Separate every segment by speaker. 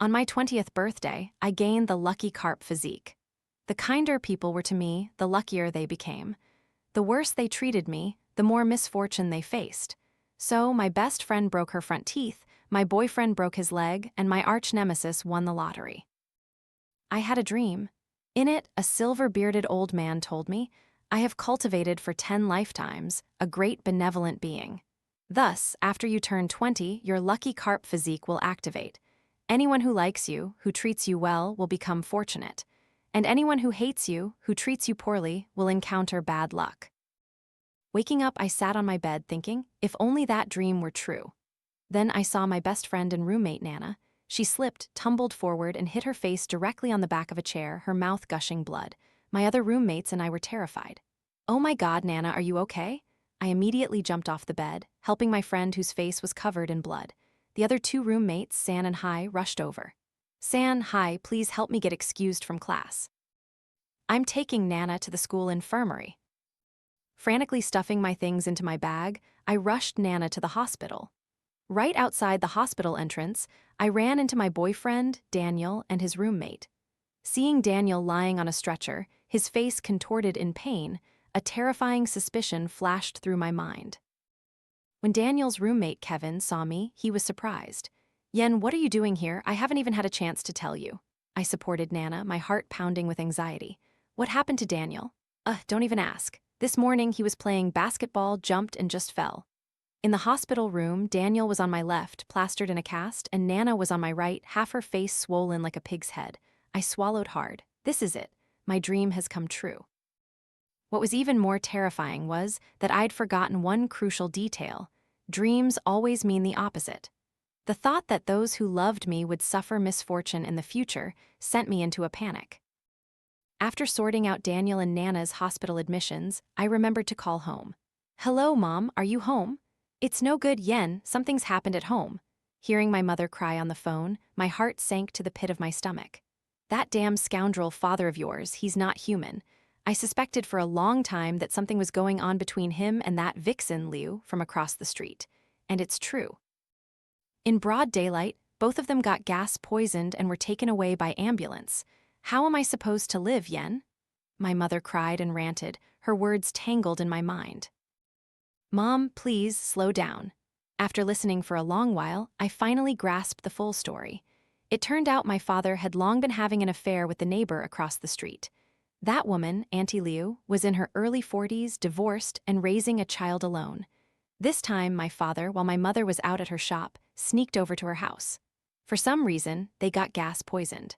Speaker 1: On my 20th birthday, I gained the lucky carp physique. The kinder people were to me, the luckier they became. The worse they treated me, the more misfortune they faced. So, my best friend broke her front teeth, my boyfriend broke his leg, and my arch-nemesis won the lottery. I had a dream. In it, a silver-bearded old man told me, "I have cultivated for 10 lifetimes a great benevolent being. Thus, after you turn 20, your lucky carp physique will activate. Anyone who likes you, who treats you well, will become fortunate. And anyone who hates you, who treats you poorly, will encounter bad luck." Waking up, I sat on my bed thinking, if only that dream were true. Then I saw my best friend and roommate, Nana. She slipped, tumbled forward, and hit her face directly on the back of a chair, her mouth gushing blood. My other roommates and I were terrified. "Oh my God, Nana, are you okay?" I immediately jumped off the bed, helping my friend whose face was covered in blood. The other two roommates, San and Hai, rushed over. "San, Hai, please help me get excused from class. I'm taking Nana to the school infirmary." Frantically stuffing my things into my bag, I rushed Nana to the hospital. Right outside the hospital entrance, I ran into my boyfriend, Daniel, and his roommate. Seeing Daniel lying on a stretcher, his face contorted in pain, a terrifying suspicion flashed through my mind. When Daniel's roommate, Kevin, saw me, he was surprised. "Yen, what are you doing here? I haven't even had a chance to tell you." I supported Nana, my heart pounding with anxiety. "What happened to Daniel?" Don't even ask. This morning he was playing basketball, jumped, and just fell." In the hospital room, Daniel was on my left, plastered in a cast, and Nana was on my right, half her face swollen like a pig's head. I swallowed hard. This is it. My dream has come true. What was even more terrifying was that I'd forgotten one crucial detail. Dreams always mean the opposite. The thought that those who loved me would suffer misfortune in the future sent me into a panic. After sorting out Daniel and Nana's hospital admissions, I remembered to call home. "Hello, Mom, are you home?" "It's no good, Yen, something's happened at home." Hearing my mother cry on the phone, my heart sank to the pit of my stomach. "That damn scoundrel father of yours, he's not human." I suspected for a long time that something was going on between him and that vixen, Liu, from across the street. And it's true. In broad daylight, both of them got gas poisoned and were taken away by ambulance. How am I supposed to live, Yen? My mother cried and ranted, her words tangled in my mind. "Mom, please slow down." After listening for a long while, I finally grasped the full story. It turned out my father had long been having an affair with the neighbor across the street. That woman, Auntie Liu, was in her early 40s, divorced, and raising a child alone. This time, my father, while my mother was out at her shop, sneaked over to her house. For some reason, they got gas poisoned.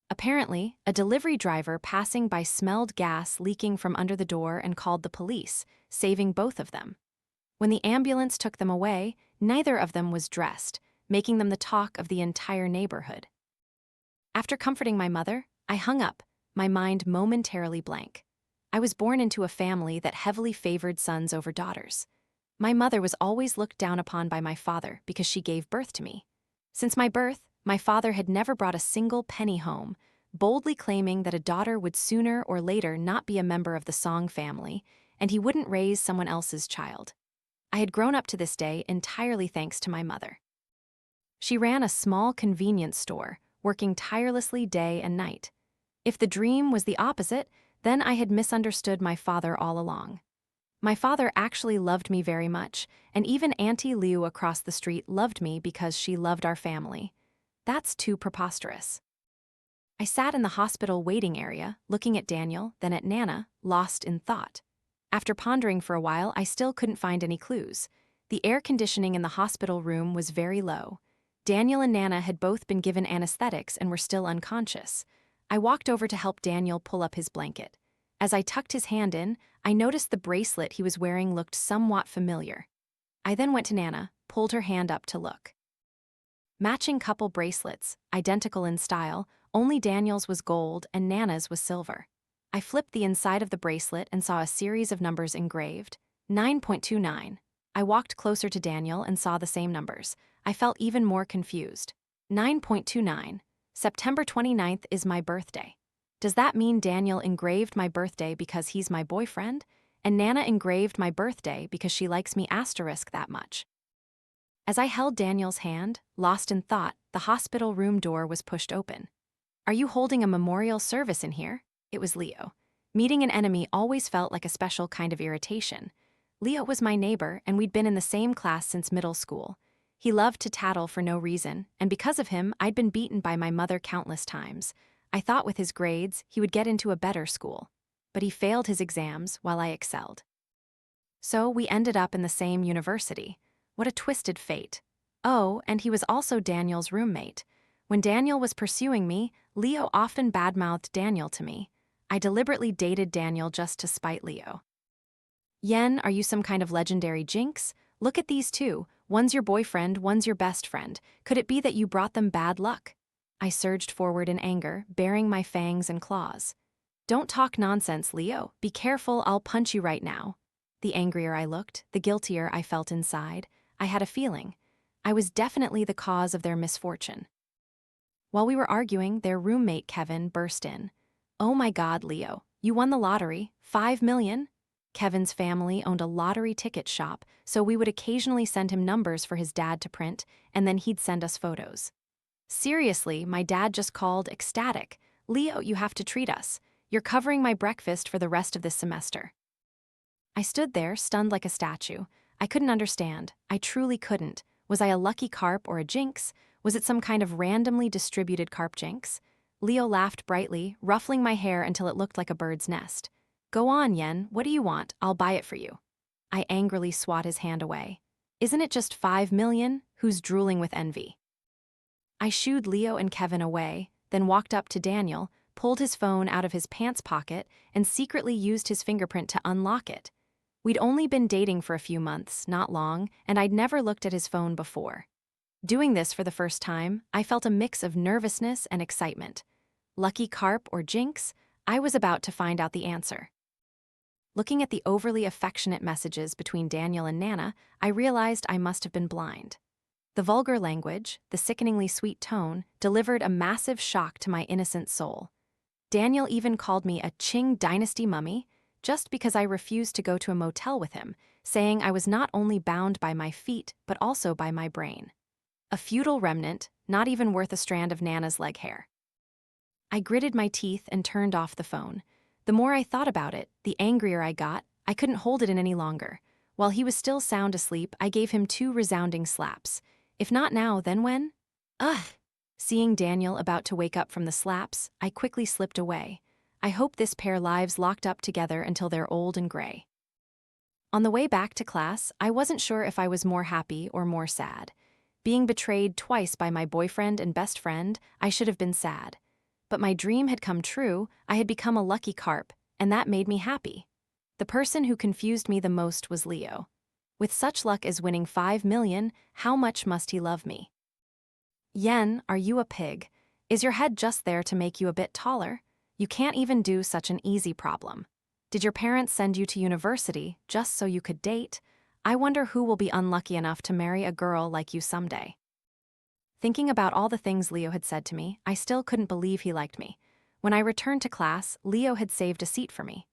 Speaker 1: Apparently, a delivery driver passing by smelled gas leaking from under the door and called the police, saving both of them. When the ambulance took them away, neither of them was dressed, making them the talk of the entire neighborhood. After comforting my mother, I hung up, my mind momentarily blank. I was born into a family that heavily favored sons over daughters. My mother was always looked down upon by my father because she gave birth to me. Since my birth, my father had never brought a single penny home, boldly claiming that a daughter would sooner or later not be a member of the Song family, and he wouldn't raise someone else's child. I had grown up to this day entirely thanks to my mother. She ran a small convenience store, working tirelessly day and night. If the dream was the opposite, then I had misunderstood my father all along. My father actually loved me very much, and even Auntie Liu across the street loved me because she loved our family. That's too preposterous. I sat in the hospital waiting area, looking at Daniel, then at Nana, lost in thought. After pondering for a while, I still couldn't find any clues. The air conditioning in the hospital room was very low. Daniel and Nana had both been given anesthetics and were still unconscious. I walked over to help Daniel pull up his blanket. As I tucked his hand in, I noticed the bracelet he was wearing looked somewhat familiar. I then went to Nana, pulled her hand up to look. Matching couple bracelets, identical in style, only Daniel's was gold and Nana's was silver. I flipped the inside of the bracelet and saw a series of numbers engraved. 9.29. I walked closer to Daniel and saw the same numbers. I felt even more confused. 9.29. September 29th is my birthday. Does that mean Daniel engraved my birthday because he's my boyfriend, and Nana engraved my birthday because she likes me * that much? As I held Daniel's hand, lost in thought, the hospital room door was pushed open. "Are you holding a memorial service in here?" It was Leo. Meeting an enemy always felt like a special kind of irritation. Leo was my neighbor, and we'd been in the same class since middle school. He loved to tattle for no reason, and because of him, I'd been beaten by my mother countless times. I thought with his grades, he would get into a better school. But he failed his exams while I excelled. So we ended up in the same university. What a twisted fate. Oh, and he was also Daniel's roommate. When Daniel was pursuing me, Leo often badmouthed Daniel to me. I deliberately dated Daniel just to spite Leo. "Yen, are you some kind of legendary jinx? Look at these two. One's your boyfriend, one's your best friend. Could it be that you brought them bad luck?" I surged forward in anger, baring my fangs and claws. "Don't talk nonsense, Leo. Be careful, I'll punch you right now." The angrier I looked, the guiltier I felt inside. I had a feeling. I was definitely the cause of their misfortune. While we were arguing, their roommate Kevin burst in. "Oh my God, Leo, you won the lottery, 5 million?" Kevin's family owned a lottery ticket shop, so we would occasionally send him numbers for his dad to print, and then he'd send us photos. "Seriously, my dad just called ecstatic. Leo, you have to treat us. You're covering my breakfast for the rest of this semester." I stood there, stunned like a statue. I couldn't understand. I truly couldn't. Was I a lucky carp or a jinx? Was it some kind of randomly distributed carp jinx? Leo laughed brightly, ruffling my hair until it looked like a bird's nest. "Go on, Yen, what do you want? I'll buy it for you." I angrily swat his hand away. "Isn't it just 5 million? Who's drooling with envy?" I shooed Leo and Kevin away, then walked up to Daniel, pulled his phone out of his pants pocket, and secretly used his fingerprint to unlock it. We'd only been dating for a few months, not long, and I'd never looked at his phone before. Doing this for the first time, I felt a mix of nervousness and excitement. Lucky carp or jinx? I was about to find out the answer. Looking at the overly affectionate messages between Daniel and Nana, I realized I must have been blind. The vulgar language, the sickeningly sweet tone, delivered a massive shock to my innocent soul. Daniel even called me a Qing dynasty mummy, just because I refused to go to a motel with him, saying I was not only bound by my feet, but also by my brain. A feudal remnant, not even worth a strand of Nana's leg hair. I gritted my teeth and turned off the phone. The more I thought about it, the angrier I got. I couldn't hold it in any longer. While he was still sound asleep, I gave him 2 resounding slaps. If not now, then when? Ugh! Seeing Daniel about to wake up from the slaps, I quickly slipped away. I hope this pair lives locked up together until they're old and gray. On the way back to class, I wasn't sure if I was more happy or more sad. Being betrayed twice by my boyfriend and best friend, I should have been sad. But my dream had come true. I had become a lucky carp, and that made me happy. The person who confused me the most was Leo. With such luck as winning 5 million, how much must he love me? "Yen, are you a pig? Is your head just there to make you a bit taller? You can't even do such an easy problem. Did your parents send you to university just so you could date? I wonder who will be unlucky enough to marry a girl like you someday." Thinking about all the things Leo had said to me, I still couldn't believe he liked me. When I returned to class, Leo had saved a seat for me.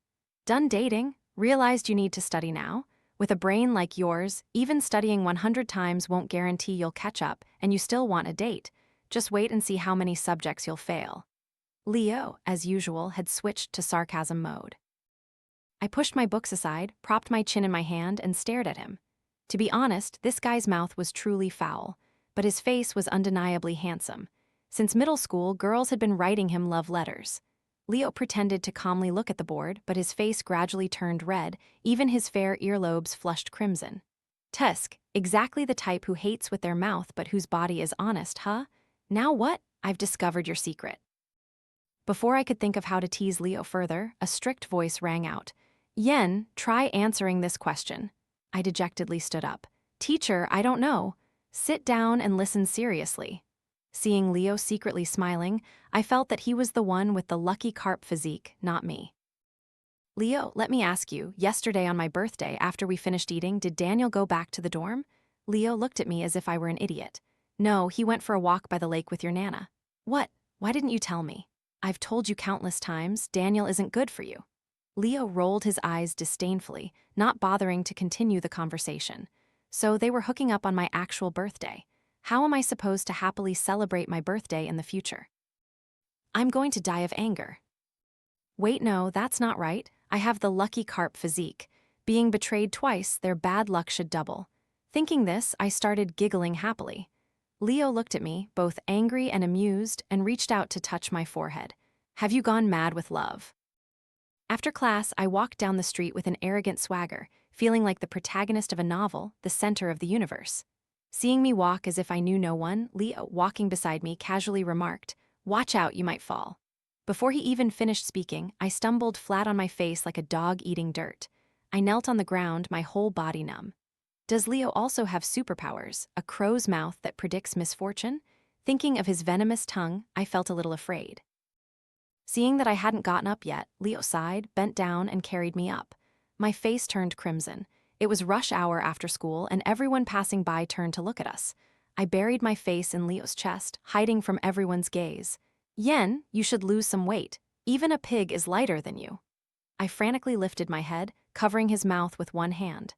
Speaker 1: "Done dating? Realized you need to study now? With a brain like yours, even studying 100 times won't guarantee you'll catch up, and you still want a date. Just wait and see how many subjects you'll fail." Leo, as usual, had switched to sarcasm mode. I pushed my books aside, propped my chin in my hand, and stared at him. To be honest, this guy's mouth was truly foul, but his face was undeniably handsome. Since middle school, girls had been writing him love letters. Leo pretended to calmly look at the board, but his face gradually turned red, even his fair earlobes flushed crimson. Tusk, exactly the type who hates with their mouth but whose body is honest, huh? Now what? I've discovered your secret. Before I could think of how to tease Leo further, a strict voice rang out. "Yen, try answering this question." I dejectedly stood up. "Teacher, I don't know." "Sit down and listen seriously." Seeing Leo secretly smiling, I felt that he was the one with the lucky carp physique, not me. "Leo, let me ask you, yesterday on my birthday, after we finished eating, did Daniel go back to the dorm?" Leo looked at me as if I were an idiot. "No, he went for a walk by the lake with your Nana." "What? Why didn't you tell me?" "I've told you countless times, Daniel isn't good for you." Leo rolled his eyes disdainfully, not bothering to continue the conversation. So they were hooking up on my actual birthday. How am I supposed to happily celebrate my birthday in the future? I'm going to die of anger. Wait, no, that's not right. I have the lucky carp physique. Being betrayed twice, their bad luck should double. Thinking this, I started giggling happily. Leo looked at me, both angry and amused, and reached out to touch my forehead. Have you gone mad with love? After class, I walked down the street with an arrogant swagger, feeling like the protagonist of a novel, the center of the universe. Seeing me walk as if I knew no one, Leo, walking beside me, casually remarked, "Watch out, you might fall." Before he even finished speaking, I stumbled flat on my face like a dog eating dirt. I knelt on the ground, my whole body numb. Does Leo also have superpowers, a crow's mouth that predicts misfortune? Thinking of his venomous tongue, I felt a little afraid. Seeing that I hadn't gotten up yet, Leo sighed, bent down, and carried me up. My face turned crimson. It was rush hour after school, and everyone passing by turned to look at us. I buried my face in Leo's chest, hiding from everyone's gaze. "Yen, you should lose some weight. Even a pig is lighter than you." I frantically lifted my head, covering his mouth with one hand.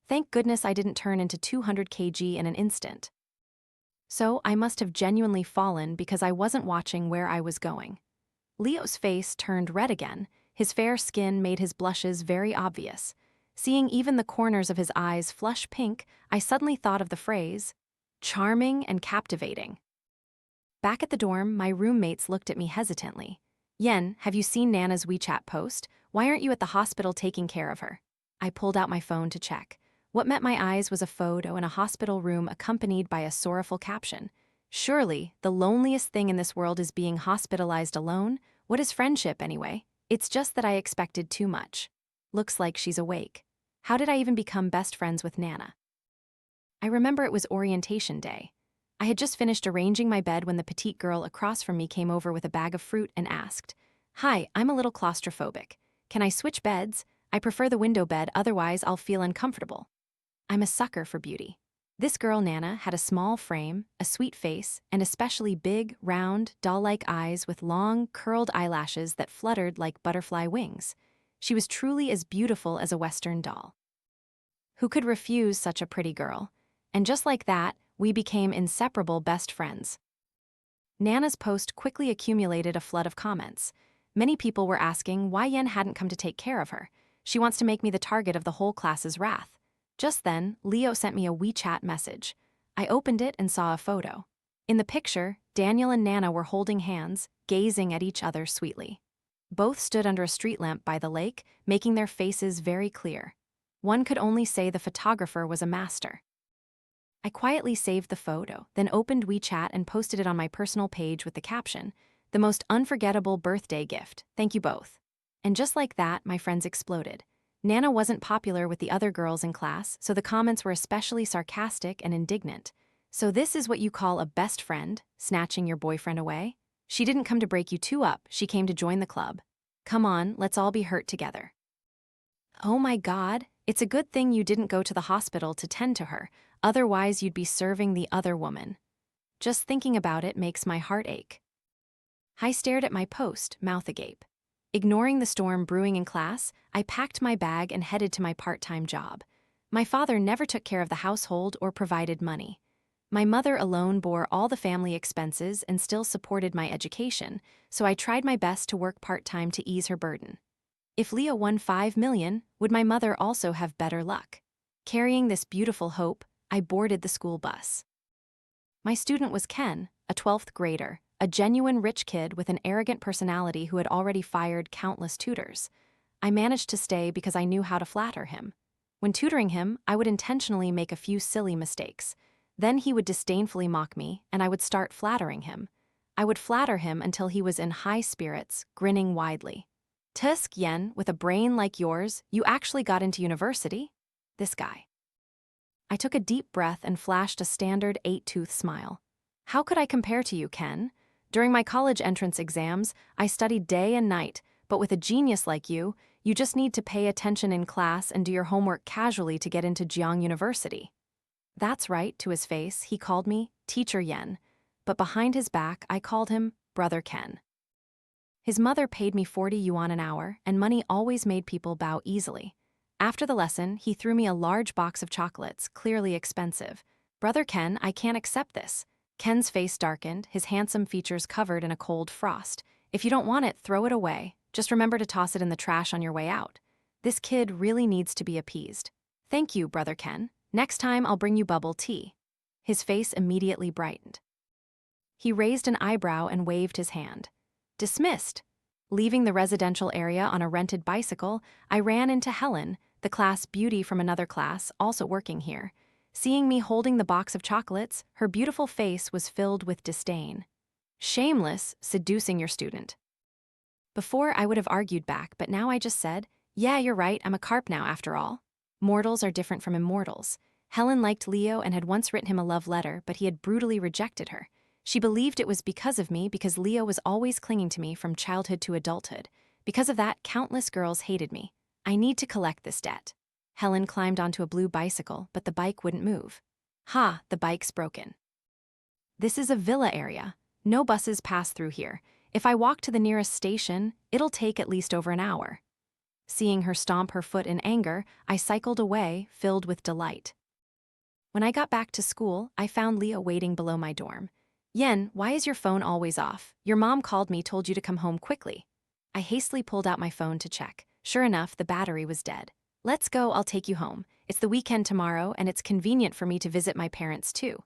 Speaker 1: Thank goodness I didn't turn into 200 kg in an instant. So I must have genuinely fallen because I wasn't watching where I was going. Leo's face turned red again. His fair skin made his blushes very obvious. Seeing even the corners of his eyes flush pink, I suddenly thought of the phrase, charming and captivating. Back at the dorm, my roommates looked at me hesitantly. "Yen, have you seen Nana's WeChat post? Why aren't you at the hospital taking care of her?" I pulled out my phone to check. What met my eyes was a photo in a hospital room accompanied by a sorrowful caption. "Surely, the loneliest thing in this world is being hospitalized alone? What is friendship, anyway? It's just that I expected too much. Looks like she's awake. How did I even become best friends with Nana?" I remember it was orientation day. I had just finished arranging my bed when the petite girl across from me came over with a bag of fruit and asked, "Hi, I'm a little claustrophobic. Can I switch beds? I prefer the window bed, otherwise I'll feel uncomfortable." I'm a sucker for beauty. This girl, Nana, had a small frame, a sweet face, and especially big, round, doll-like eyes with long, curled eyelashes that fluttered like butterfly wings. She was truly as beautiful as a Western doll. Who could refuse such a pretty girl? And just like that, we became inseparable best friends. Nana's post quickly accumulated a flood of comments. Many people were asking why Yen hadn't come to take care of her. She wants to make me the target of the whole class's wrath. Just then, Leo sent me a WeChat message. I opened it and saw a photo. In the picture, Daniel and Nana were holding hands, gazing at each other sweetly. Both stood under a street lamp by the lake, making their faces very clear. One could only say the photographer was a master. I quietly saved the photo, then opened WeChat and posted it on my personal page with the caption, "The most unforgettable birthday gift. Thank you both." And just like that, my friends exploded. Nana wasn't popular with the other girls in class, so the comments were especially sarcastic and indignant. "So this is what you call a best friend, snatching your boyfriend away? She didn't come to break you two up, she came to join the club. Come on, let's all be hurt together." Oh my God, it's a good thing you didn't go to the hospital to tend to her, otherwise you'd be serving the other woman. Just thinking about it makes my heart ache. I stared at my post, mouth agape. Ignoring the storm brewing in class, I packed my bag and headed to my part-time job. My father never took care of the household or provided money. My mother alone bore all the family expenses and still supported my education, so I tried my best to work part-time to ease her burden. If Leo won 5 million, would my mother also have better luck? Carrying this beautiful hope, I boarded the school bus. My student was Ken, a 12th grader, a genuine rich kid with an arrogant personality who had already fired countless tutors. I managed to stay because I knew how to flatter him. When tutoring him, I would intentionally make a few silly mistakes. Then he would disdainfully mock me, and I would start flattering him. I would flatter him until he was in high spirits, grinning widely. "Tusk, Yen, with a brain like yours, you actually got into university?" This guy. I took a deep breath and flashed a standard 8-tooth smile. "How could I compare to you, Ken? During my college entrance exams, I studied day and night, but with a genius like you just need to pay attention in class and do your homework casually to get into Jiang University." That's right, to his face, he called me Teacher Yen, but behind his back, I called him Brother Ken. His mother paid me 40 yuan an hour, and money always made people bow easily. After the lesson, he threw me a large box of chocolates, clearly expensive. Brother Ken, I can't accept this. Ken's face darkened, his handsome features covered in a cold frost. If you don't want it, throw it away. Just remember to toss it in the trash on your way out. This kid really needs to be appeased. Thank you, Brother Ken. Next time I'll bring you bubble tea. His face immediately brightened. He raised an eyebrow and waved his hand. Dismissed. Leaving the residential area on a rented bicycle, I ran into Helen, the class beauty from another class, also working here. Seeing me holding the box of chocolates, her beautiful face was filled with disdain. Shameless, seducing your student. Before, I would have argued back, but now I just said, yeah, you're right, I'm a carp now after all. Mortals are different from immortals. Helen liked Leo and had once written him a love letter, but he had brutally rejected her. She believed it was because of me, because Leo was always clinging to me from childhood to adulthood. Because of that, countless girls hated me. I need to collect this debt. Helen climbed onto a blue bicycle, but the bike wouldn't move. Ha, the bike's broken. This is a villa area. No buses pass through here. If I walk to the nearest station, it'll take at least over an hour. Seeing her stomp her foot in anger, I cycled away, filled with delight. When I got back to school, I found Leo waiting below my dorm. Yen, why is your phone always off? Your mom called me, told you to come home quickly. I hastily pulled out my phone to check. Sure enough, the battery was dead. Let's go, I'll take you home. It's the weekend tomorrow, and it's convenient for me to visit my parents too.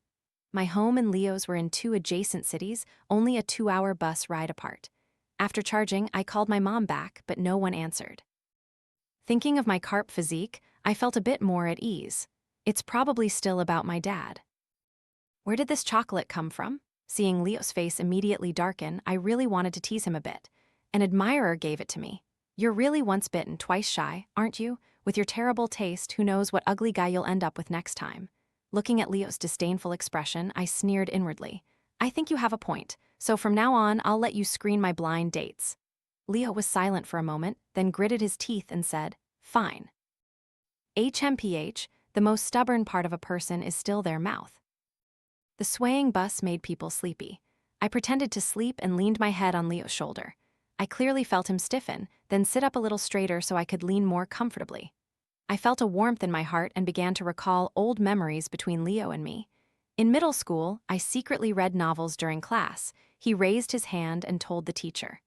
Speaker 1: My home and Leo's were in 2 adjacent cities, only a 2-hour bus ride apart. After charging, I called my mom back, but no one answered. Thinking of my Carp Physique, I felt a bit more at ease. It's probably still about my dad. Where did this chocolate come from? Seeing Leo's face immediately darken, I really wanted to tease him a bit. An admirer gave it to me. You're really once bitten, twice shy, aren't you? With your terrible taste, who knows what ugly guy you'll end up with next time. Looking at Leo's disdainful expression, I sneered inwardly. I think you have a point, so from now on, I'll let you screen my blind dates. Leo was silent for a moment, then gritted his teeth and said, fine. HMPH, the most stubborn part of a person is still their mouth. The swaying bus made people sleepy. I pretended to sleep and leaned my head on Leo's shoulder. I clearly felt him stiffen, then sit up a little straighter so I could lean more comfortably. I felt a warmth in my heart and began to recall old memories between Leo and me. In middle school, I secretly read novels during class. He raised his hand and told the teacher.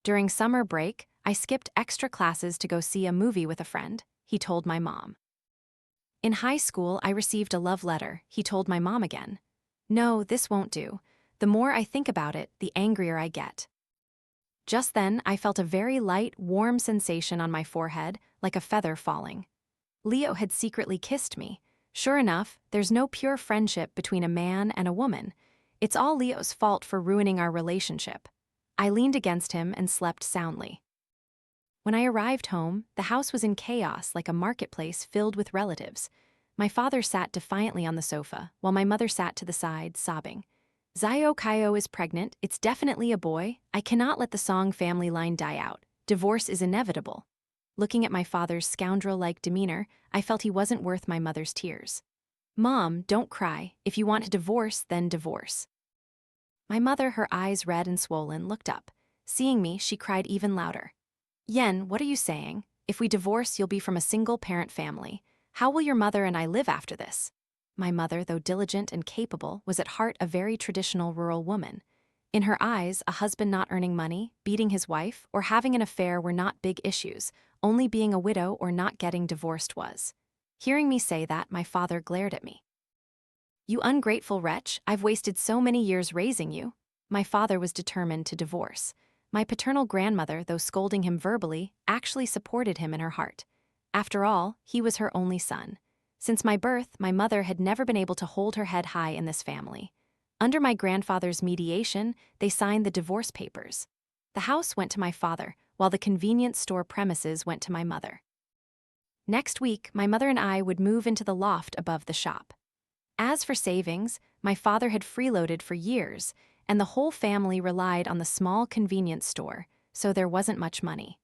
Speaker 1: During summer break, I skipped extra classes to go see a movie with a friend. He told my mom. In high school, I received a love letter. He told my mom again. No, this won't do. The more I think about it, the angrier I get. Just then, I felt a very light, warm sensation on my forehead, like a feather falling. Leo had secretly kissed me. Sure enough, there's no pure friendship between a man and a woman. It's all Leo's fault for ruining our relationship. I leaned against him and slept soundly. When I arrived home, the house was in chaos like a marketplace filled with relatives. My father sat defiantly on the sofa, while my mother sat to the side, sobbing. Zayo Kaio is pregnant, it's definitely a boy. I cannot let the Song family line die out. Divorce is inevitable. Looking at my father's scoundrel-like demeanor, I felt he wasn't worth my mother's tears. Mom, don't cry. If you want a divorce, then divorce. My mother, her eyes red and swollen, looked up. Seeing me, she cried even louder. Yen, what are you saying? If we divorce, you'll be from a single-parent family. How will your mother and I live after this? My mother, though diligent and capable, was at heart a very traditional rural woman. In her eyes, a husband not earning money, beating his wife, or having an affair were not big issues. Only being a widow or not getting divorced was. Hearing me say that, my father glared at me. You ungrateful wretch, I've wasted so many years raising you. My father was determined to divorce. My paternal grandmother, though scolding him verbally, actually supported him in her heart. After all, he was her only son. Since my birth, my mother had never been able to hold her head high in this family. Under my grandfather's mediation, they signed the divorce papers. The house went to my father, while the convenience store premises went to my mother. Next week, my mother and I would move into the loft above the shop. As for savings, my father had freeloaded for years, and the whole family relied on the small convenience store, so there wasn't much money.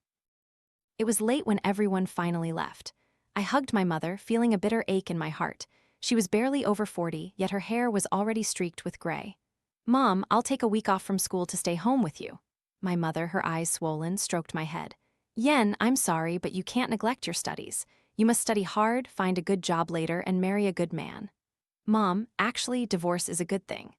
Speaker 1: It was late when everyone finally left. I hugged my mother, feeling a bitter ache in my heart. She was barely over 40, yet her hair was already streaked with gray. Mom, I'll take a week off from school to stay home with you. My mother, her eyes swollen, stroked my head. Yen, I'm sorry, but you can't neglect your studies. You must study hard, find a good job later, and marry a good man. Mom, actually, divorce is a good thing.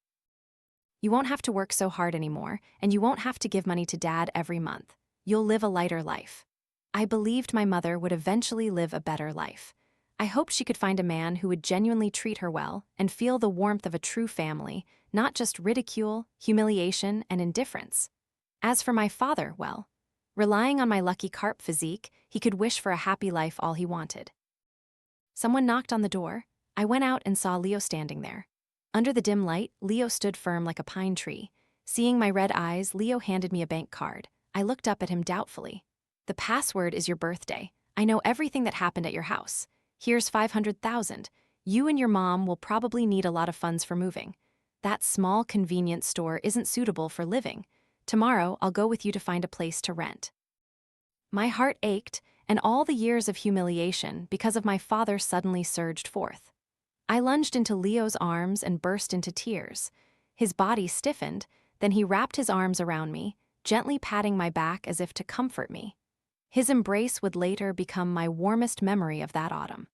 Speaker 1: You won't have to work so hard anymore, and you won't have to give money to Dad every month. You'll live a lighter life. I believed my mother would eventually live a better life. I hoped she could find a man who would genuinely treat her well and feel the warmth of a true family, not just ridicule, humiliation, and indifference. As for my father, well, relying on my lucky carp physique, he could wish for a happy life all he wanted. Someone knocked on the door. I went out and saw Leo standing there. Under the dim light, Leo stood firm like a pine tree. Seeing my red eyes, Leo handed me a bank card. I looked up at him doubtfully. The password is your birthday. I know everything that happened at your house. Here's 500,000. You and your mom will probably need a lot of funds for moving. That small convenience store isn't suitable for living. Tomorrow, I'll go with you to find a place to rent. My heart ached, and all the years of humiliation because of my father suddenly surged forth. I lunged into Leo's arms and burst into tears. His body stiffened, then he wrapped his arms around me, gently patting my back as if to comfort me. His embrace would later become my warmest memory of that autumn.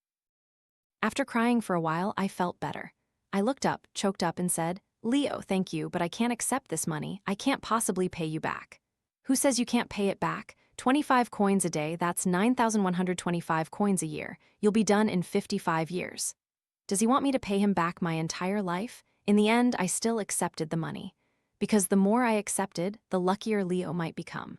Speaker 1: After crying for a while, I felt better. I looked up, choked up, and said, "Leo, thank you, but I can't accept this money. I can't possibly pay you back." "Who says you can't pay it back? 25 coins a day, that's 9,125 coins a year. You'll be done in 55 years. Does he want me to pay him back my entire life? In the end, I still accepted the money. Because the more I accepted, the luckier Leo might become.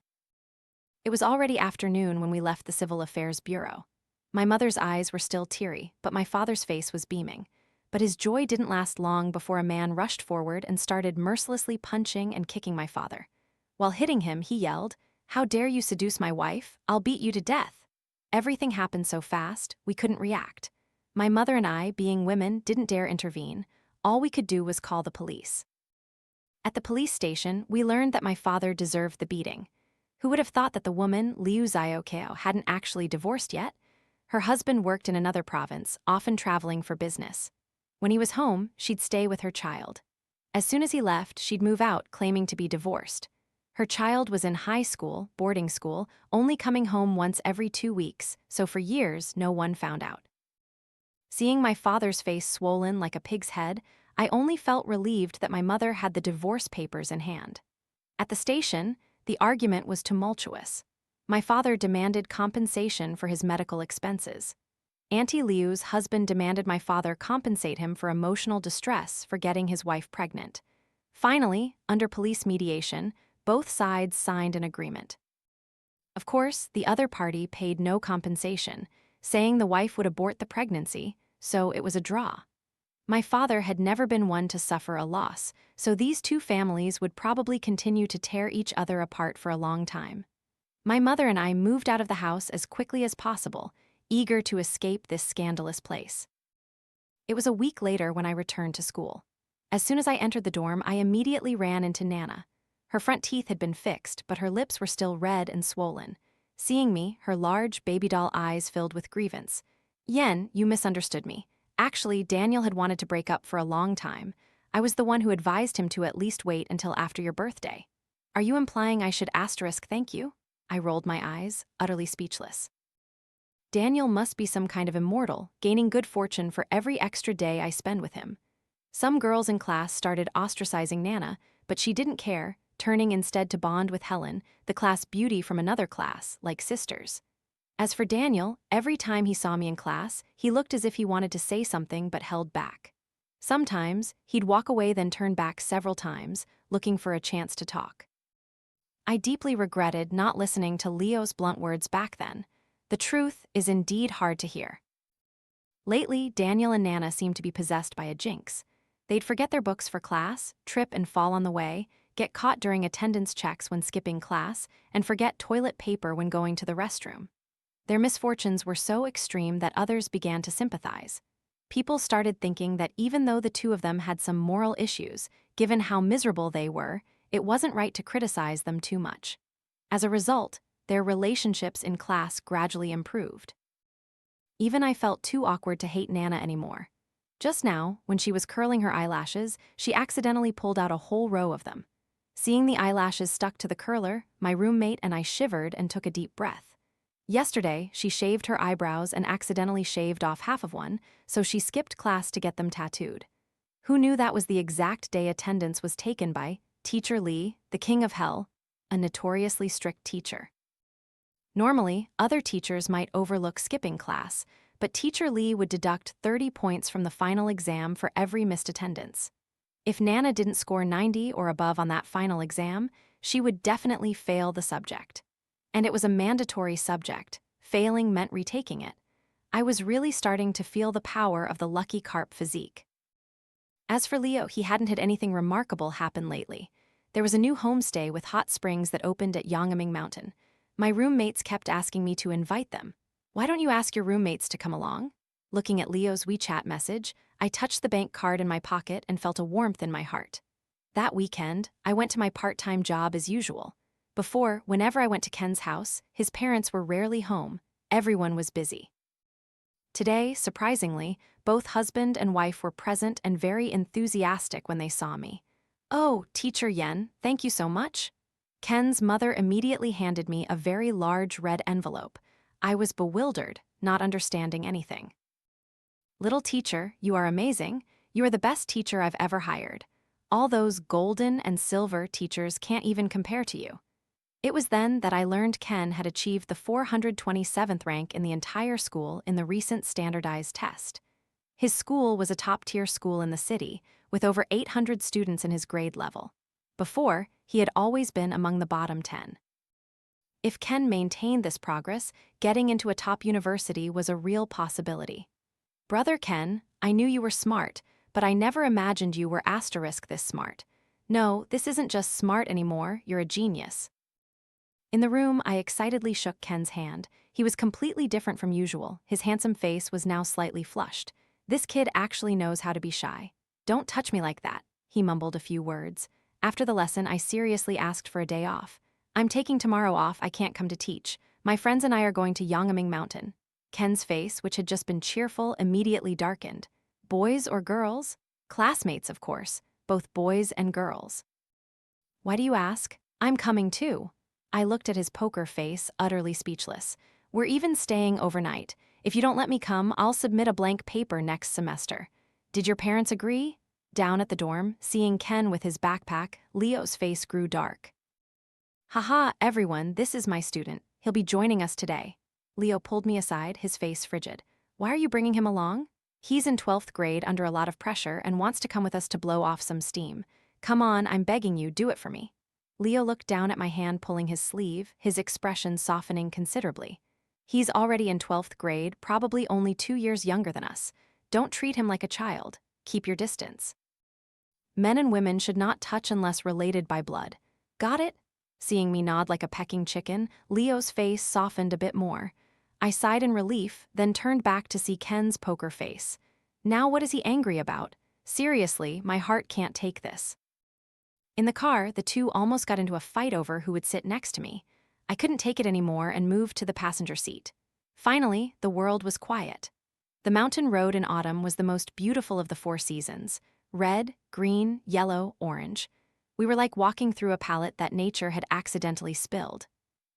Speaker 1: It was already afternoon when we left the Civil Affairs Bureau. My mother's eyes were still teary, but my father's face was beaming. But his joy didn't last long before a man rushed forward and started mercilessly punching and kicking my father. While hitting him, he yelled, "How dare you seduce my wife? I'll beat you to death." Everything happened so fast, we couldn't react. My mother and I, being women, didn't dare intervene. All we could do was call the police. At the police station, we learned that my father deserved the beating. Who would have thought that the woman, Liu Xiaokeo, hadn't actually divorced yet? Her husband worked in another province, often traveling for business. When he was home, she'd stay with her child. As soon as he left, she'd move out, claiming to be divorced. Her child was in high school, boarding school, only coming home once every 2 weeks, so for years, no one found out. Seeing my father's face swollen like a pig's head, I only felt relieved that my mother had the divorce papers in hand. At the station, the argument was tumultuous. My father demanded compensation for his medical expenses. Auntie Liu's husband demanded my father compensate him for emotional distress for getting his wife pregnant. Finally, under police mediation, both sides signed an agreement. Of course, the other party paid no compensation, saying the wife would abort the pregnancy, so it was a draw. My father had never been one to suffer a loss, so these two families would probably continue to tear each other apart for a long time. My mother and I moved out of the house as quickly as possible, eager to escape this scandalous place. It was a week later when I returned to school. As soon as I entered the dorm, I immediately ran into Nana. Her front teeth had been fixed, but her lips were still red and swollen. Seeing me, her large baby doll eyes filled with grievance. "Yen, you misunderstood me. Actually, Daniel had wanted to break up for a long time. I was the one who advised him to at least wait until after your birthday. Are you implying I should asterisk thank you?" I rolled my eyes, utterly speechless. Daniel must be some kind of immortal, gaining good fortune for every extra day I spend with him. Some girls in class started ostracizing Nana, but she didn't care, turning instead to bond with Helen, the class beauty from another class, like sisters. As for Daniel, every time he saw me in class, he looked as if he wanted to say something but held back. Sometimes, he'd walk away then turn back several times, looking for a chance to talk. I deeply regretted not listening to Leo's blunt words back then. The truth is indeed hard to hear. Lately, Daniel and Nana seemed to be possessed by a jinx. They'd forget their books for class, trip and fall on the way, get caught during attendance checks when skipping class, and forget toilet paper when going to the restroom. Their misfortunes were so extreme that others began to sympathize. People started thinking that even though the two of them had some moral issues, given how miserable they were, it wasn't right to criticize them too much. As a result, their relationships in class gradually improved. Even I felt too awkward to hate Nana anymore. Just now, when she was curling her eyelashes, she accidentally pulled out a whole row of them. Seeing the eyelashes stuck to the curler, my roommate and I shivered and took a deep breath. Yesterday, she shaved her eyebrows and accidentally shaved off half of one, so she skipped class to get them tattooed. Who knew that was the exact day attendance was taken by Teacher Lee, the king of hell, a notoriously strict teacher? Normally, other teachers might overlook skipping class, but Teacher Lee would deduct 30 points from the final exam for every missed attendance. If Nana didn't score 90 or above on that final exam, she would definitely fail the subject. And it was a mandatory subject. Failing meant retaking it. I was really starting to feel the power of the Lucky Carp Physique. As for Leo, he hadn't had anything remarkable happen lately. There was a new homestay with hot springs that opened at Yangming Mountain. My roommates kept asking me to invite them. Why don't you ask your roommates to come along? Looking at Leo's WeChat message, I touched the bank card in my pocket and felt a warmth in my heart. That weekend, I went to my part-time job as usual. Before, whenever I went to Ken's house, his parents were rarely home. Everyone was busy. Today, surprisingly, both husband and wife were present and very enthusiastic when they saw me. "Oh, Teacher Yen, thank you so much." Ken's mother immediately handed me a very large red envelope. I was bewildered, not understanding anything. "Little teacher, you are amazing. You are the best teacher I've ever hired. All those golden and silver teachers can't even compare to you." It was then that I learned Ken had achieved the 427th rank in the entire school in the recent standardized test. His school was a top-tier school in the city, with over 800 students in his grade level. Before, he had always been among the bottom 10. If Ken maintained this progress, getting into a top university was a real possibility. "Brother Ken, I knew you were smart, but I never imagined you were asterisk this smart. No, this isn't just smart anymore, you're a genius." In the room, I excitedly shook Ken's hand. He was completely different from usual. His handsome face was now slightly flushed. This kid actually knows how to be shy. "Don't touch me like that," he mumbled a few words. After the lesson, I seriously asked for a day off. "I'm taking tomorrow off, I can't come to teach. My friends and I are going to Yangming Mountain." Ken's face, which had just been cheerful, immediately darkened. "Boys or girls?" "Classmates, of course. Both boys and girls." "Why do you ask?" "I'm coming too." I looked at his poker face, utterly speechless. "We're even staying overnight. If you don't let me come, I'll submit a blank paper next semester." "Did your parents agree?" Down at the dorm, seeing Ken with his backpack, Leo's face grew dark. "Haha, everyone, this is my student. He'll be joining us today." Leo pulled me aside, his face frigid. "Why are you bringing him along?" "He's in 12th grade under a lot of pressure and wants to come with us to blow off some steam. Come on, I'm begging you, do it for me." Leo looked down at my hand pulling his sleeve, his expression softening considerably. "He's already in 12th grade, probably only 2 years younger than us. Don't treat him like a child. Keep your distance. Men and women should not touch unless related by blood. Got it?" Seeing me nod like a pecking chicken, Leo's face softened a bit more. I sighed in relief, then turned back to see Ken's poker face. Now what is he angry about? Seriously, my heart can't take this. In the car, the two almost got into a fight over who would sit next to me. I couldn't take it anymore and moved to the passenger seat. Finally, the world was quiet. The mountain road in autumn was the most beautiful of the 4 seasons. Red, green, yellow, orange. We were like walking through a palette that nature had accidentally spilled.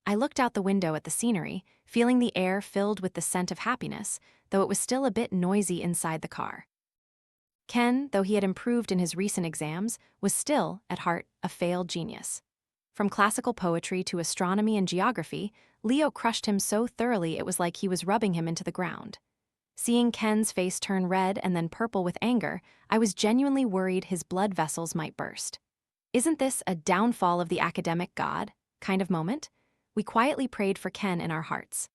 Speaker 1: I looked out the window at the scenery, feeling the air filled with the scent of happiness, though it was still a bit noisy inside the car. Ken, though he had improved in his recent exams, was still, at heart, a failed genius. From classical poetry to astronomy and geography, Leo crushed him so thoroughly it was like he was rubbing him into the ground. Seeing Ken's face turn red and then purple with anger, I was genuinely worried his blood vessels might burst. Isn't this a downfall of the academic god kind of moment? We quietly prayed for Ken in our hearts.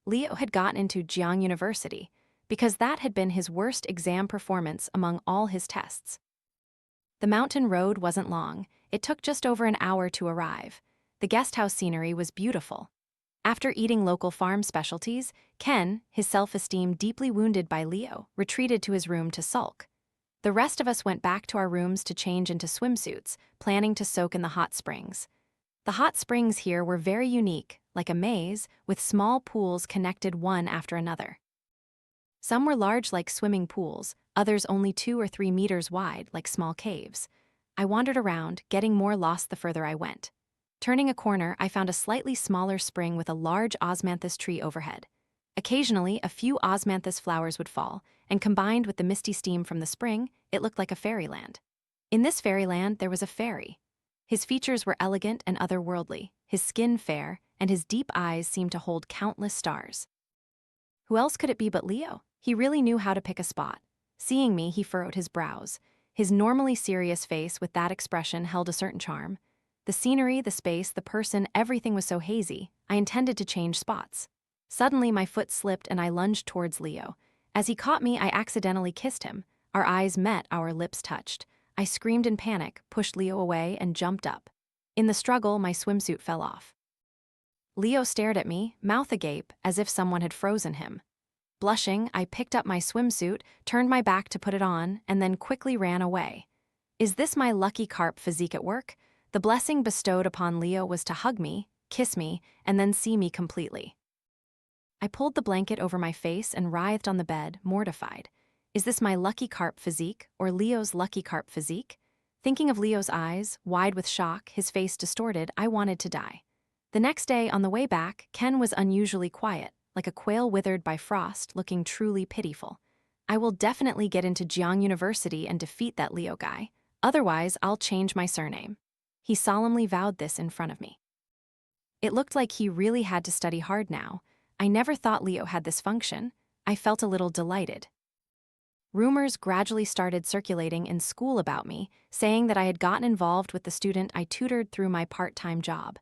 Speaker 1: Leo had gotten into Jiang University, because that had been his worst exam performance among all his tests. The mountain road wasn't long. It took just over an hour to arrive. The guest house scenery was beautiful. After eating local farm specialties, Ken, his self-esteem deeply wounded by Leo, retreated to his room to sulk. The rest of us went back to our rooms to change into swimsuits, planning to soak in the hot springs. The hot springs here were very unique, like a maze, with small pools connected one after another. Some were large like swimming pools, others only 2 or 3 meters wide like small caves. I wandered around, getting more lost the further I went. Turning a corner, I found a slightly smaller spring with a large osmanthus tree overhead. Occasionally, a few osmanthus flowers would fall, and combined with the misty steam from the spring, it looked like a fairyland. In this fairyland, there was a fairy. His features were elegant and otherworldly, his skin fair, and his deep eyes seemed to hold countless stars. Who else could it be but Leo? He really knew how to pick a spot. Seeing me, he furrowed his brows. His normally serious face with that expression held a certain charm. The scenery, the space, the person, everything was so hazy, I intended to change spots. Suddenly, my foot slipped and I lunged towards Leo. As he caught me, I accidentally kissed him. Our eyes met, our lips touched. I screamed in panic, pushed Leo away, and jumped up. In the struggle, my swimsuit fell off. Leo stared at me, mouth agape, as if someone had frozen him. Blushing, I picked up my swimsuit, turned my back to put it on, and then quickly ran away. Is this my lucky carp physique at work? The blessing bestowed upon Leo was to hug me, kiss me, and then see me completely. I pulled the blanket over my face and writhed on the bed, mortified. Is this my lucky carp physique, or Leo's lucky carp physique? Thinking of Leo's eyes, wide with shock, his face distorted, I wanted to die. The next day, on the way back, Ken was unusually quiet, like a quail withered by frost, looking truly pitiful. I will definitely get into Jiang University and defeat that Leo guy. Otherwise, I'll change my surname. He solemnly vowed this in front of me. It looked like he really had to study hard now. I never thought Leo had this function. I felt a little delighted. Rumors gradually started circulating in school about me, saying that I had gotten involved with the student I tutored through my part-time job.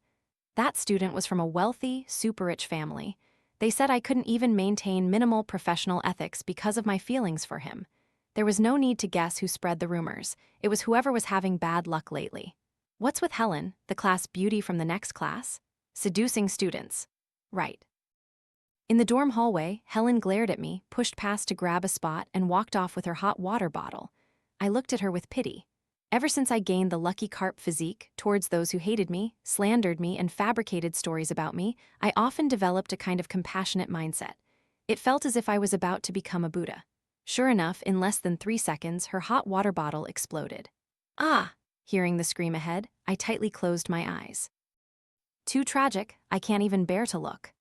Speaker 1: That student was from a wealthy, super-rich family. They said I couldn't even maintain minimal professional ethics because of my feelings for him. There was no need to guess who spread the rumors. It was whoever was having bad luck lately. What's with Helen, the class beauty from the next class? Seducing students. Right. In the dorm hallway, Helen glared at me, pushed past to grab a spot, and walked off with her hot water bottle. I looked at her with pity. Ever since I gained the lucky carp physique, towards those who hated me, slandered me, and fabricated stories about me, I often developed a kind of compassionate mindset. It felt as if I was about to become a Buddha. Sure enough, in less than 3 seconds, her hot water bottle exploded. Ah! Hearing the scream ahead, I tightly closed my eyes. Too tragic, I can't even bear to look.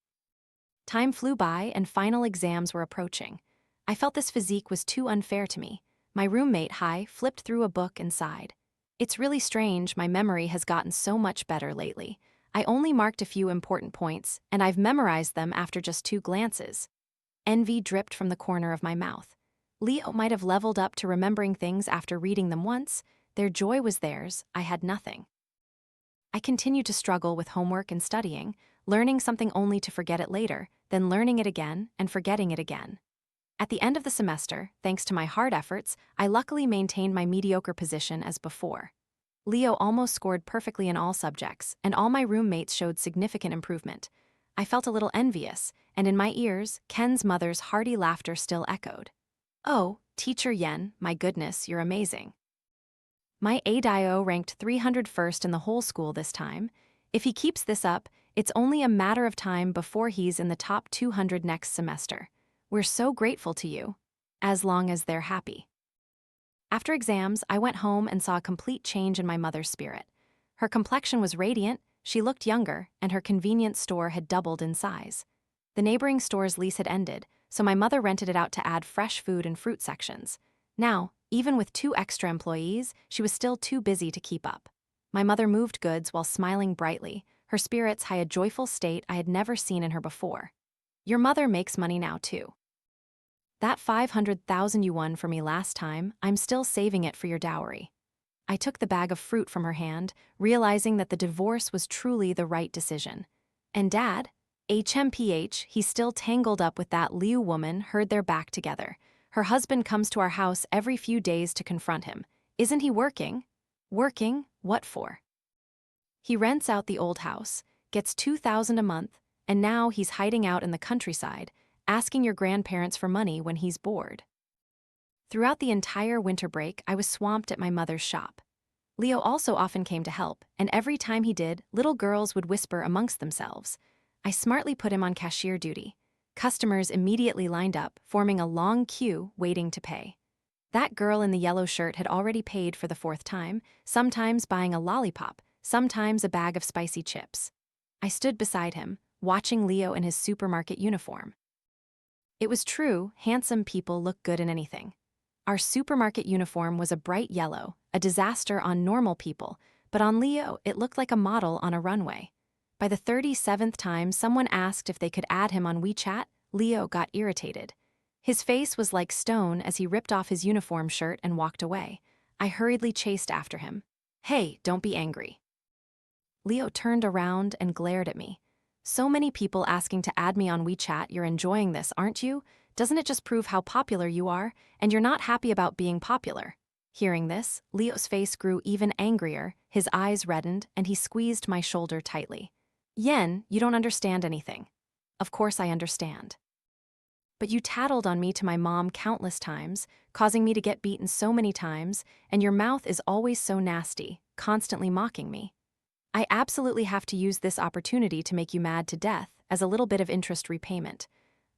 Speaker 1: Time flew by and final exams were approaching. I felt this physique was too unfair to me. My roommate, Hai, flipped through a book and sighed. It's really strange, my memory has gotten so much better lately. I only marked a few important points, and I've memorized them after just 2 glances. Envy dripped from the corner of my mouth. Leo might have leveled up to remembering things after reading them once. Their joy was theirs, I had nothing. I continued to struggle with homework and studying, learning something only to forget it later, then learning it again and forgetting it again. At the end of the semester, thanks to my hard efforts, I luckily maintained my mediocre position as before. Leo almost scored perfectly in all subjects, and all my roommates showed significant improvement. I felt a little envious, and in my ears, Ken's mother's hearty laughter still echoed. Oh, Teacher Yen, my goodness, you're amazing. My ADIO ranked 301st in the whole school this time. If he keeps this up, it's only a matter of time before he's in the top 200 next semester. We're so grateful to you, as long as they're happy. After exams, I went home and saw a complete change in my mother's spirit. Her complexion was radiant, she looked younger, and her convenience store had doubled in size. The neighboring store's lease had ended, so my mother rented it out to add fresh food and fruit sections. Now, even with 2 extra employees, she was still too busy to keep up. My mother moved goods while smiling brightly, her spirits high a joyful state I had never seen in her before. Your mother makes money now, too. That 500,000 you won for me last time, I'm still saving it for your dowry. I took the bag of fruit from her hand, realizing that the divorce was truly the right decision. And Dad? HMPH, he's still tangled up with that Liu woman, heard they're back together. Her husband comes to our house every few days to confront him. Isn't he working? Working? What for? He rents out the old house, gets $2,000 a month, and now he's hiding out in the countryside, asking your grandparents for money when he's bored. Throughout the entire winter break, I was swamped at my mother's shop. Leo also often came to help, and every time he did, little girls would whisper amongst themselves. I smartly put him on cashier duty. Customers immediately lined up, forming a long queue, waiting to pay. That girl in the yellow shirt had already paid for the 4th time, sometimes buying a lollipop, sometimes a bag of spicy chips. I stood beside him, watching Leo in his supermarket uniform. It was true, handsome people look good in anything. Our supermarket uniform was a bright yellow, a disaster on normal people, but on Leo it looked like a model on a runway. By the 37th time someone asked if they could add him on WeChat, Leo got irritated. His face was like stone as he ripped off his uniform shirt and walked away. I hurriedly chased after him. "Hey, don't be angry." Leo turned around and glared at me. "So many people asking to add me on WeChat, you're enjoying this, aren't you? Doesn't it just prove how popular you are? And you're not happy about being popular." Hearing this, Leo's face grew even angrier, his eyes reddened, and he squeezed my shoulder tightly. "Yen, you don't understand anything." "Of course I understand. But you tattled on me to my mom countless times, causing me to get beaten so many times, and your mouth is always so nasty, constantly mocking me. I absolutely have to use this opportunity to make you mad to death, as a little bit of interest repayment."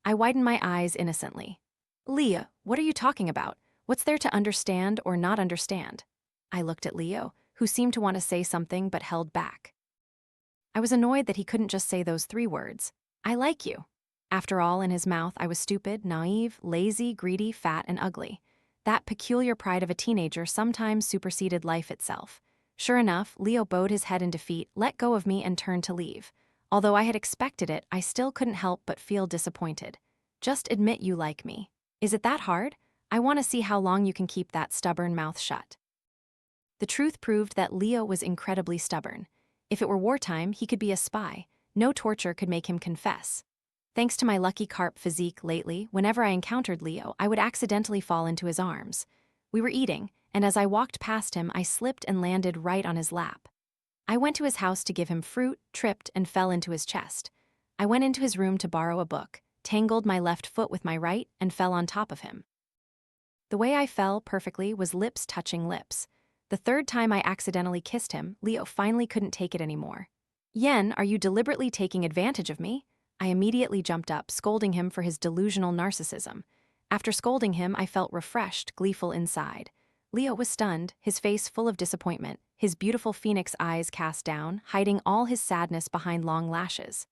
Speaker 1: I widened my eyes innocently. "Leah, what are you talking about? What's there to understand or not understand?" I looked at Leo, who seemed to want to say something but held back. I was annoyed that he couldn't just say those 3 words. "I like you." After all, in his mouth, I was stupid, naive, lazy, greedy, fat, and ugly. That peculiar pride of a teenager sometimes superseded life itself. Sure enough, Leo bowed his head in defeat, let go of me, and turned to leave. Although I had expected it, I still couldn't help but feel disappointed. "Just admit you like me. Is it that hard? I want to see how long you can keep that stubborn mouth shut." The truth proved that Leo was incredibly stubborn. If it were wartime, he could be a spy. No torture could make him confess. Thanks to my lucky carp physique lately, whenever I encountered Leo, I would accidentally fall into his arms. We were eating, and as I walked past him, I slipped and landed right on his lap. I went to his house to give him fruit, tripped, and fell into his chest. I went into his room to borrow a book, tangled my left foot with my right, and fell on top of him. The way I fell perfectly was lips touching lips. The 3rd time I accidentally kissed him, Leo finally couldn't take it anymore. "Yen, are you deliberately taking advantage of me?" I immediately jumped up, scolding him for his delusional narcissism. After scolding him, I felt refreshed, gleeful inside. Leo was stunned, his face full of disappointment, his beautiful phoenix eyes cast down, hiding all his sadness behind long lashes.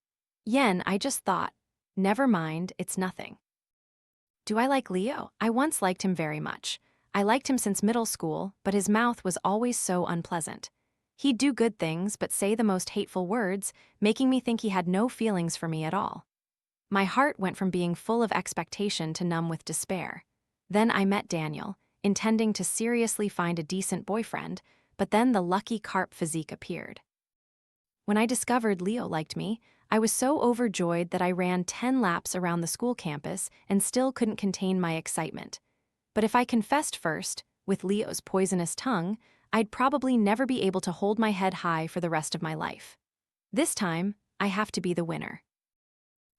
Speaker 1: "Yen, I just thought." "Never mind, it's nothing." Do I like Leo? I once liked him very much. I liked him since middle school, but his mouth was always so unpleasant. He'd do good things but say the most hateful words, making me think he had no feelings for me at all. My heart went from being full of expectation to numb with despair. Then I met Daniel, intending to seriously find a decent boyfriend, but then the lucky Carp Physique appeared. When I discovered Leo liked me, I was so overjoyed that I ran 10 laps around the school campus and still couldn't contain my excitement. But if I confessed first, with Leo's poisonous tongue, I'd probably never be able to hold my head high for the rest of my life. This time, I have to be the winner.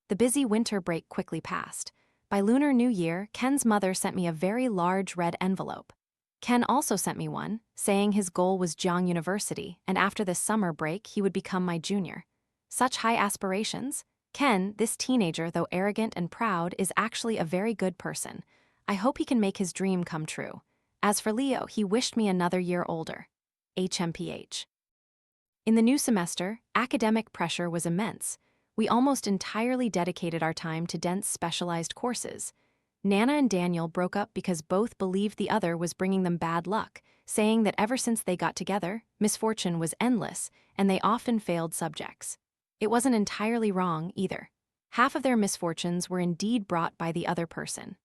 Speaker 1: The busy winter break quickly passed. By Lunar New Year, Ken's mother sent me a very large red envelope. Ken also sent me one, saying his goal was Jiang University, and after this summer break, he would become my junior. Such high aspirations. Ken, this teenager, though arrogant and proud, is actually a very good person. I hope he can make his dream come true. As for Leo, he wished me another year older. HMPH. In the new semester, academic pressure was immense. We almost entirely dedicated our time to dense specialized courses. Nana and Daniel broke up because both believed the other was bringing them bad luck, saying that ever since they got together, misfortune was endless, and they often failed subjects. It wasn't entirely wrong, either. Half of their misfortunes were indeed brought by the other person.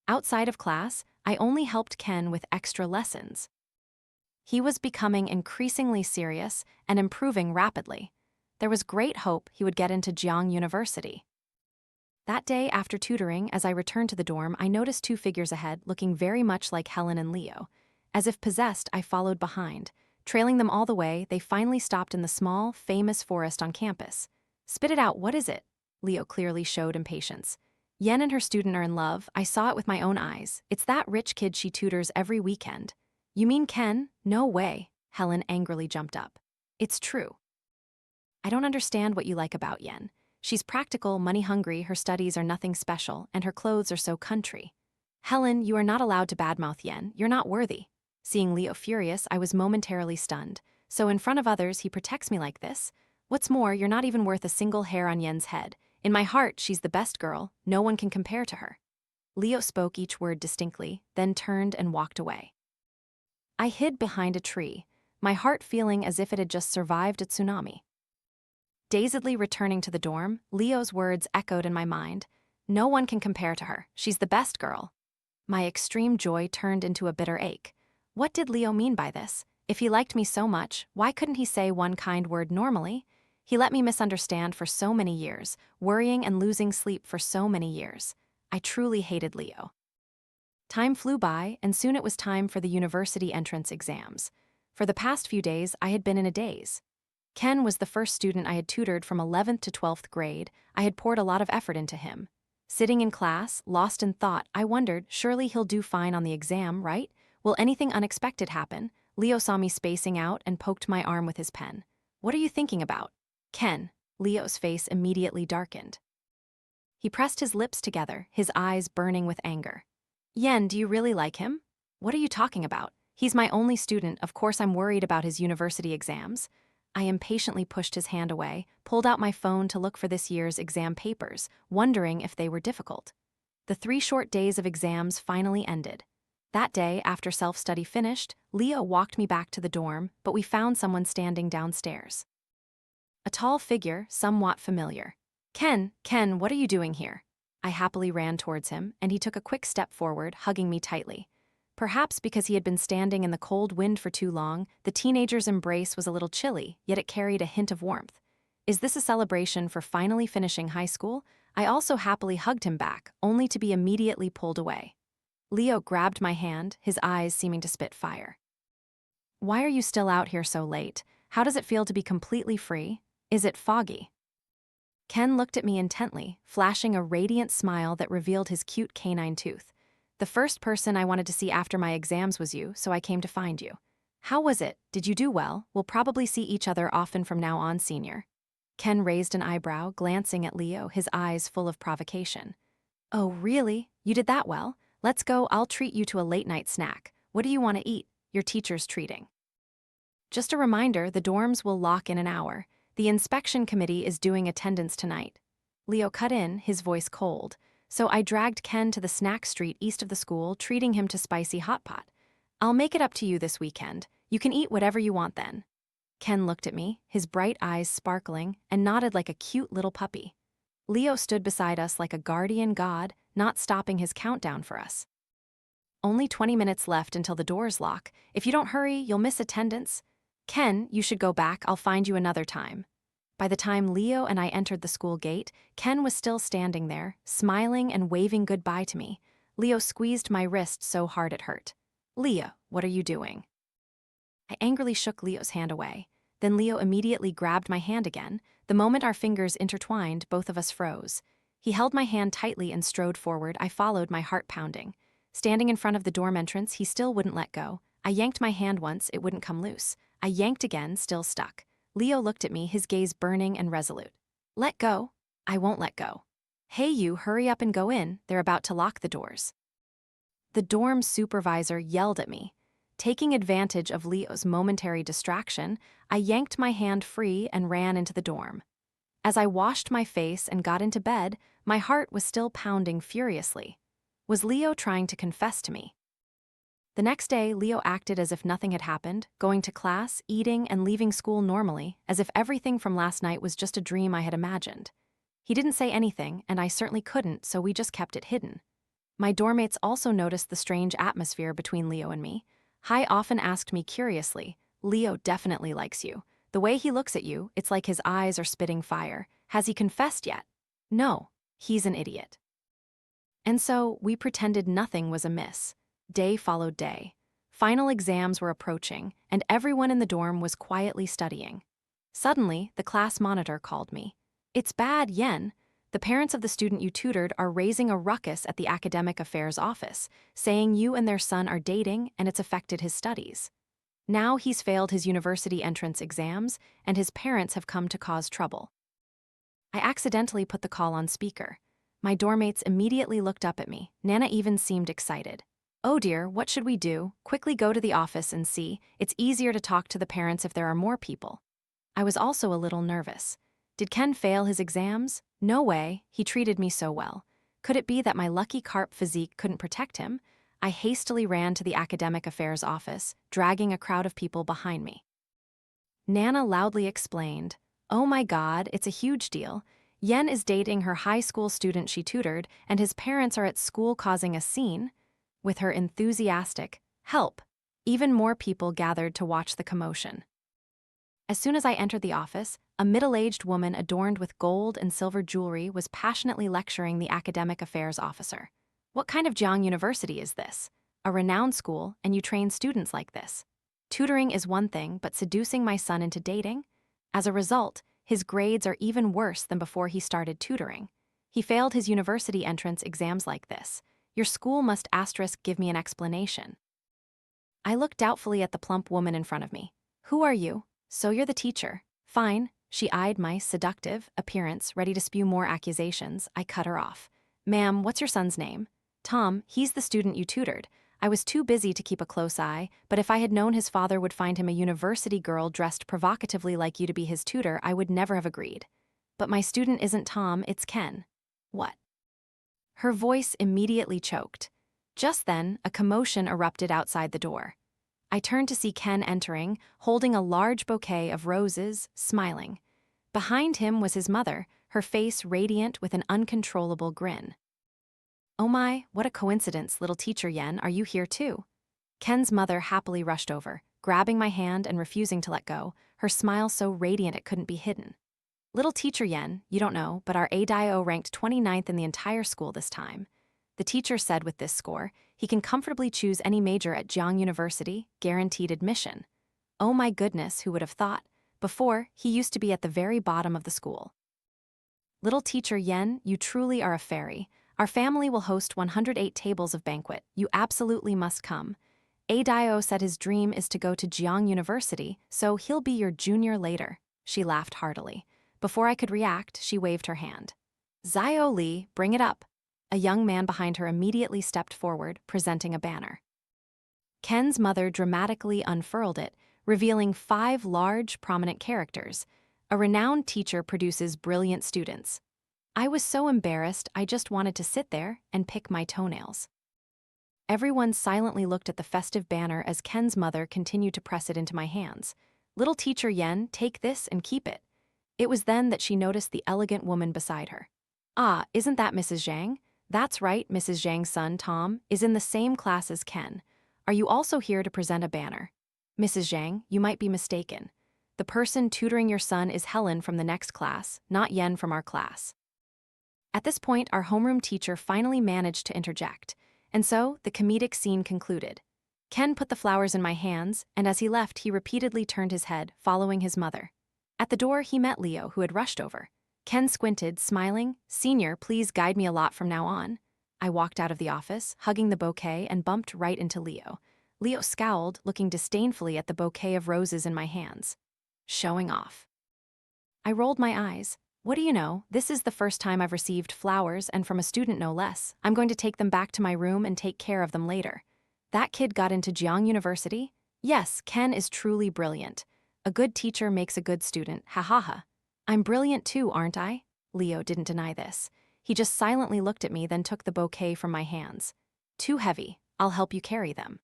Speaker 1: Outside of class, I only helped Ken with extra lessons. He was becoming increasingly serious and improving rapidly. There was great hope he would get into Jiang University. That day after tutoring, as I returned to the dorm, I noticed 2 figures ahead looking very much like Helen and Leo. As if possessed, I followed behind. Trailing them all the way, they finally stopped in the small, famous forest on campus. "Spit it out, what is it?" Leo clearly showed impatience. "Yen and her student are in love. I saw it with my own eyes. It's that rich kid she tutors every weekend." "You mean Ken? No way." Helen angrily jumped up. "It's true." "I don't understand what you like about Yen. She's practical, money-hungry, her studies are nothing special, and her clothes are so country." "Helen, you are not allowed to badmouth Yen. You're not worthy." Seeing Leo furious, I was momentarily stunned. So in front of others, he protects me like this. What's more, you're not even worth a single hair on Yen's head. In my heart, she's the best girl. No one can compare to her. Leo spoke each word distinctly, then turned and walked away. I hid behind a tree, my heart feeling as if it had just survived a tsunami. Dazedly returning to the dorm, Leo's words echoed in my mind. No one can compare to her. She's the best girl. My extreme joy turned into a bitter ache. What did Leo mean by this? If he liked me so much, why couldn't he say one kind word normally? He let me misunderstand for so many years, worrying and losing sleep for so many years. I truly hated Leo. Time flew by, and soon it was time for the university entrance exams. For the past few days, I had been in a daze. Ken was the first student I had tutored from 11th to 12th grade. I had poured a lot of effort into him. Sitting in class, lost in thought, I wondered, surely he'll do fine on the exam, right? Will anything unexpected happen? Leo saw me spacing out and poked my arm with his pen. What are you thinking about? Ken. Leo's face immediately darkened. He pressed his lips together, his eyes burning with anger. Yen, do you really like him? What are you talking about? He's my only student, of course I'm worried about his university exams. I impatiently pushed his hand away, pulled out my phone to look for this year's exam papers, wondering if they were difficult. The 3 short days of exams finally ended. That day, after self-study finished, Leo walked me back to the dorm, but we found someone standing downstairs. A tall figure, somewhat familiar. Ken, what are you doing here? I happily ran towards him, and he took a quick step forward, hugging me tightly. Perhaps because he had been standing in the cold wind for too long, the teenager's embrace was a little chilly, yet it carried a hint of warmth. Is this a celebration for finally finishing high school? I also happily hugged him back, only to be immediately pulled away. Leo grabbed my hand, his eyes seeming to spit fire. Why are you still out here so late? How does it feel to be completely free? Is it foggy? Ken looked at me intently, flashing a radiant smile that revealed his cute canine tooth. The first person I wanted to see after my exams was you, so I came to find you. How was it? Did you do well? We'll probably see each other often from now on, senior. Ken raised an eyebrow, glancing at Leo, his eyes full of provocation. Oh, really? You did that well? Let's go, I'll treat you to a late-night snack. What do you want to eat? Your teacher's treating. Just a reminder, the dorms will lock in an hour. The inspection committee is doing attendance tonight. Leo cut in, his voice cold. So I dragged Ken to the snack street east of the school, treating him to spicy hot pot. I'll make it up to you this weekend. You can eat whatever you want then. Ken looked at me, his bright eyes sparkling, and nodded like a cute little puppy. Leo stood beside us like a guardian god, not stopping his countdown for us. Only 20 minutes left until the doors lock. If you don't hurry, you'll miss attendance. Ken, you should go back. I'll find you another time. By the time Leo and I entered the school gate, Ken was still standing there, smiling and waving goodbye to me. Leo squeezed my wrist so hard it hurt. Leo, what are you doing? I angrily shook Leo's hand away. Then Leo immediately grabbed my hand again. The moment our fingers intertwined, both of us froze. He held my hand tightly and strode forward. I followed, my heart pounding. Standing in front of the dorm entrance, he still wouldn't let go. I yanked my hand once, it wouldn't come loose. I yanked again, still stuck. Leo looked at me, his gaze burning and resolute. Let go. I won't let go. Hey you, hurry up and go in, they're about to lock the doors. The dorm supervisor yelled at me. Taking advantage of Leo's momentary distraction, I yanked my hand free and ran into the dorm. As I washed my face and got into bed, my heart was still pounding furiously. Was Leo trying to confess to me? The next day, Leo acted as if nothing had happened, going to class, eating, and leaving school normally, as if everything from last night was just a dream I had imagined. He didn't say anything, and I certainly couldn't, so we just kept it hidden. My dormmates also noticed the strange atmosphere between Leo and me. Hai often asked me curiously, Leo definitely likes you. The way he looks at you, it's like his eyes are spitting fire. Has he confessed yet? No, he's an idiot. And so, we pretended nothing was amiss. Day followed day. Final exams were approaching, and everyone in the dorm was quietly studying. Suddenly, the class monitor called me. It's bad, Yen. The parents of the student you tutored are raising a ruckus at the academic affairs office, saying you and their son are dating and it's affected his studies. Now he's failed his university entrance exams, and his parents have come to cause trouble. I accidentally put the call on speaker. My dormmates immediately looked up at me. Nana even seemed excited. Oh dear, what should we do? Quickly go to the office and see. It's easier to talk to the parents if there are more people. I was also a little nervous. Did Ken fail his exams? No way, he treated me so well. Could it be that my lucky carp physique couldn't protect him? I hastily ran to the academic affairs office, dragging a crowd of people behind me. Nana loudly explained, "Oh my God, it's a huge deal. Yen is dating her high school student she tutored, and his parents are at school causing a scene." With her enthusiastic, "Help!" even more people gathered to watch the commotion. As soon as I entered the office, a middle-aged woman adorned with gold and silver jewelry was passionately lecturing the academic affairs officer. "What kind of Jiang University is this? A renowned school, and you train students like this? Tutoring is one thing, but seducing my son into dating? As a result, his grades are even worse than before he started tutoring. He failed his university entrance exams like this. Your school must give me an explanation." I looked doubtfully at the plump woman in front of me. "Who are you?" "So you're the teacher." "Fine." She eyed my seductive appearance, ready to spew more accusations. I cut her off. "Ma'am, what's your son's name?" "Tom, he's the student you tutored. I was too busy to keep a close eye, but if I had known his father would find him a university girl dressed provocatively like you to be his tutor, I would never have agreed." "But my student isn't Tom, it's Ken." "What?" Her voice immediately choked. Just then, a commotion erupted outside the door. I turned to see Ken entering, holding a large bouquet of roses, smiling. Behind him was his mother, her face radiant with an uncontrollable grin. "Oh my, what a coincidence, little teacher Yen, are you here too?" Ken's mother happily rushed over, grabbing my hand and refusing to let go, her smile so radiant it couldn't be hidden. "Little teacher Yen, you don't know, but our ADIO ranked 29th in the entire school this time." The teacher said with this score, he can comfortably choose any major at Jiang University, guaranteed admission. Oh my goodness, who would have thought? Before, he used to be at the very bottom of the school. "Little teacher Yen, you truly are a fairy. Our family will host 108 tables of banquet. You absolutely must come. Adio said his dream is to go to Jiang University, so he'll be your junior later." She laughed heartily. Before I could react, she waved her hand. "Zio Li, bring it up." A young man behind her immediately stepped forward, presenting a banner. Ken's mother dramatically unfurled it, revealing 5 large, prominent characters. "A renowned teacher produces brilliant students." I was so embarrassed, I just wanted to sit there and pick my toenails. Everyone silently looked at the festive banner as Ken's mother continued to press it into my hands. "Little teacher Yen, take this and keep it." It was then that she noticed the elegant woman beside her. "Ah, isn't that Mrs. Zhang?" "That's right, Mrs. Zhang's son, Tom, is in the same class as Ken. Are you also here to present a banner?" "Mrs. Zhang, you might be mistaken. The person tutoring your son is Helen from the next class, not Yen from our class." At this point, our homeroom teacher finally managed to interject, and so the comedic scene concluded. Ken put the flowers in my hands, and as he left, he repeatedly turned his head, following his mother. At the door, he met Leo, who had rushed over. Ken squinted, smiling. "Senior, please guide me a lot from now on." I walked out of the office, hugging the bouquet, and bumped right into Leo. Leo scowled, looking disdainfully at the bouquet of roses in my hands. Showing off. I rolled my eyes. What do you know, this is the first time I've received flowers, and from a student no less. I'm going to take them back to my room and take care of them later. That kid got into Jiang University? Yes, Ken is truly brilliant. A good teacher makes a good student, ha ha ha. I'm brilliant too, aren't I? Leo didn't deny this. He just silently looked at me, then took the bouquet from my hands. "Too heavy, I'll help you carry them."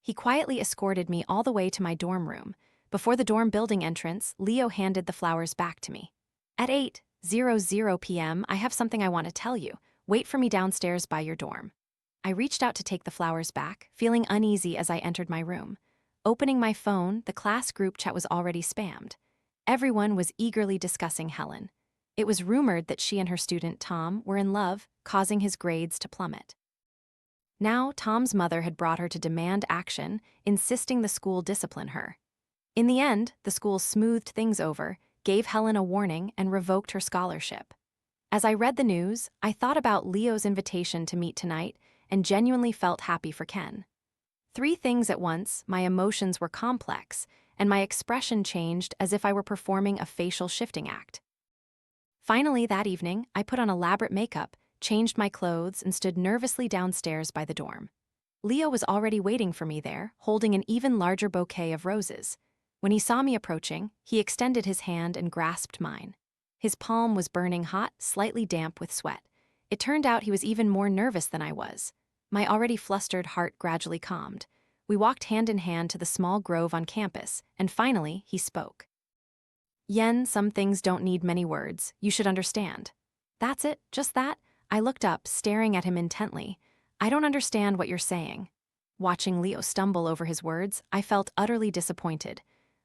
Speaker 1: He quietly escorted me all the way to my dorm room. Before the dorm building entrance, Leo handed the flowers back to me. "At 8:00 p.m., I have something I want to tell you. Wait for me downstairs by your dorm." I reached out to take the flowers back, feeling uneasy as I entered my room. Opening my phone, the class group chat was already spammed. Everyone was eagerly discussing Helen. It was rumored that she and her student, Tom, were in love, causing his grades to plummet. Now, Tom's mother had brought her to demand action, insisting the school discipline her. In the end, the school smoothed things over, gave Helen a warning, and revoked her scholarship. As I read the news, I thought about Leo's invitation to meet tonight and genuinely felt happy for Ken. 3 things at once, my emotions were complex, and my expression changed as if I were performing a facial shifting act. Finally, that evening, I put on elaborate makeup, changed my clothes, and stood nervously downstairs by the dorm. Leo was already waiting for me there, holding an even larger bouquet of roses. When he saw me approaching, he extended his hand and grasped mine. His palm was burning hot, slightly damp with sweat. It turned out he was even more nervous than I was. My already flustered heart gradually calmed. We walked hand in hand to the small grove on campus, and finally, he spoke. Yen, some things don't need many words. You should understand. That's it, just that? I looked up, staring at him intently. I don't understand what you're saying. Watching Leo stumble over his words, I felt utterly disappointed.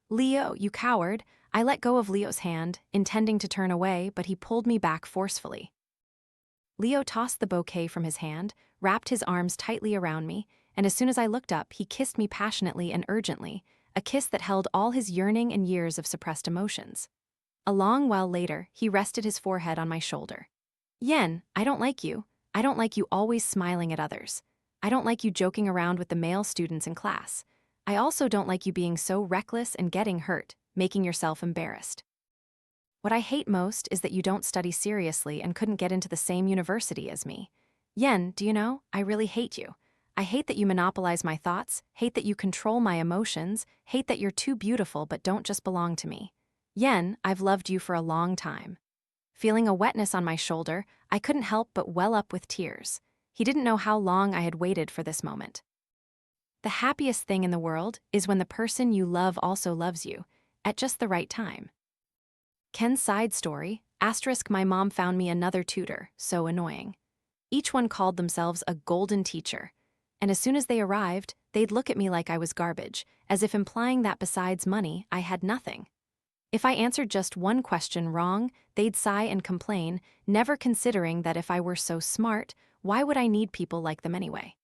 Speaker 1: Leo, you coward. I let go of Leo's hand, intending to turn away, but he pulled me back forcefully. Leo tossed the bouquet from his hand, wrapped his arms tightly around me, and as soon as I looked up, he kissed me passionately and urgently, a kiss that held all his yearning and years of suppressed emotions. A long while later, he rested his forehead on my shoulder. Yen, I don't like you. I don't like you always smiling at others. I don't like you joking around with the male students in class. I also don't like you being so reckless and getting hurt, making yourself embarrassed. What I hate most is that you don't study seriously and couldn't get into the same university as me. Yen, do you know, I really hate you. I hate that you monopolize my thoughts, hate that you control my emotions, hate that you're too beautiful but don't just belong to me. Yen, I've loved you for a long time. Feeling a wetness on my shoulder, I couldn't help but well up with tears. He didn't know how long I had waited for this moment. The happiest thing in the world is when the person you love also loves you, at just the right time. Ken's side story, * my mom found me another tutor, so annoying. Each one called themselves a golden teacher, and as soon as they arrived, they'd look at me like I was garbage, as if implying that besides money, I had nothing. If I answered just one question wrong, they'd sigh and complain, never considering that if I were so smart, why would I need people like them anyway?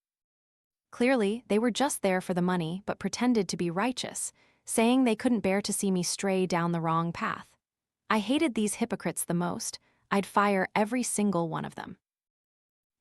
Speaker 1: Clearly, they were just there for the money but pretended to be righteous, saying they couldn't bear to see me stray down the wrong path. I hated these hypocrites the most. I'd fire every single one of them.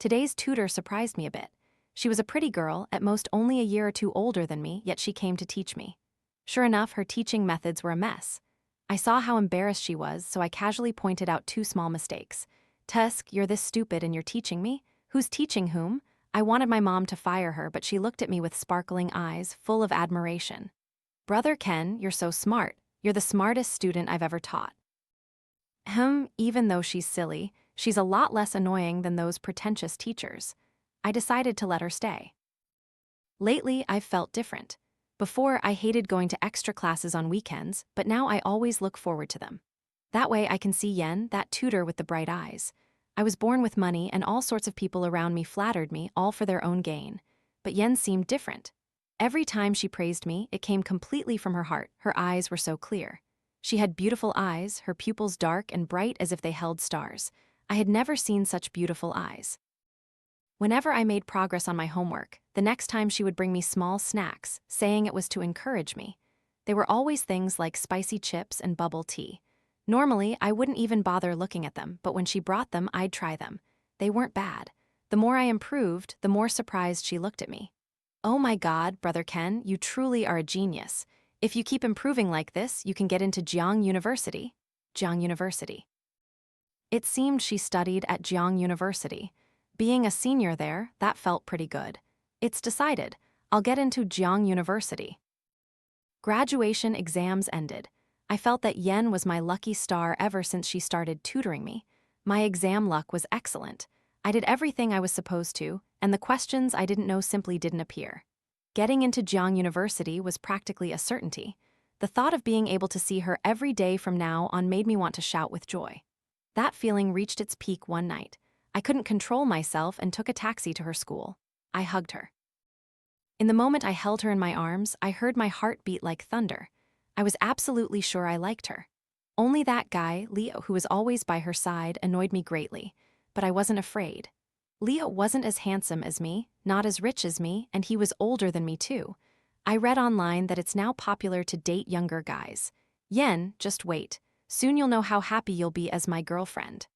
Speaker 1: Today's tutor surprised me a bit. She was a pretty girl, at most only a year or two older than me, yet she came to teach me. Sure enough, her teaching methods were a mess. I saw how embarrassed she was, so I casually pointed out 2 small mistakes. Tusk, you're this stupid and you're teaching me? Who's teaching whom? I wanted my mom to fire her, but she looked at me with sparkling eyes, full of admiration. Brother Ken, you're so smart. You're the smartest student I've ever taught. Even though she's silly, she's a lot less annoying than those pretentious teachers. I decided to let her stay. Lately, I've felt different. Before, I hated going to extra classes on weekends, but now I always look forward to them. That way I can see Yen, that tutor with the bright eyes. I was born with money and all sorts of people around me flattered me, all for their own gain. But Yen seemed different. Every time she praised me, it came completely from her heart. Her eyes were so clear. She had beautiful eyes, her pupils dark and bright as if they held stars. I had never seen such beautiful eyes. Whenever I made progress on my homework, the next time she would bring me small snacks, saying it was to encourage me. They were always things like spicy chips and bubble tea. Normally, I wouldn't even bother looking at them, but when she brought them, I'd try them. They weren't bad. The more I improved, the more surprised she looked at me. Oh my God, Brother Ken, you truly are a genius. If you keep improving like this, you can get into Jiang University. Jiang University. It seemed she studied at Jiang University. Being a senior there, that felt pretty good. It's decided. I'll get into Jiang University. Graduation exams ended. I felt that Yen was my lucky star ever since she started tutoring me. My exam luck was excellent. I did everything I was supposed to, and the questions I didn't know simply didn't appear. Getting into Jiang University was practically a certainty. The thought of being able to see her every day from now on made me want to shout with joy. That feeling reached its peak one night. I couldn't control myself and took a taxi to her school. I hugged her. In the moment I held her in my arms, I heard my heart beat like thunder. I was absolutely sure I liked her. Only that guy, Leo, who was always by her side, annoyed me greatly. But I wasn't afraid. Leo wasn't as handsome as me, not as rich as me, and he was older than me too. I read online that it's now popular to date younger guys. Yen, just wait. Soon you'll know how happy you'll be as my girlfriend.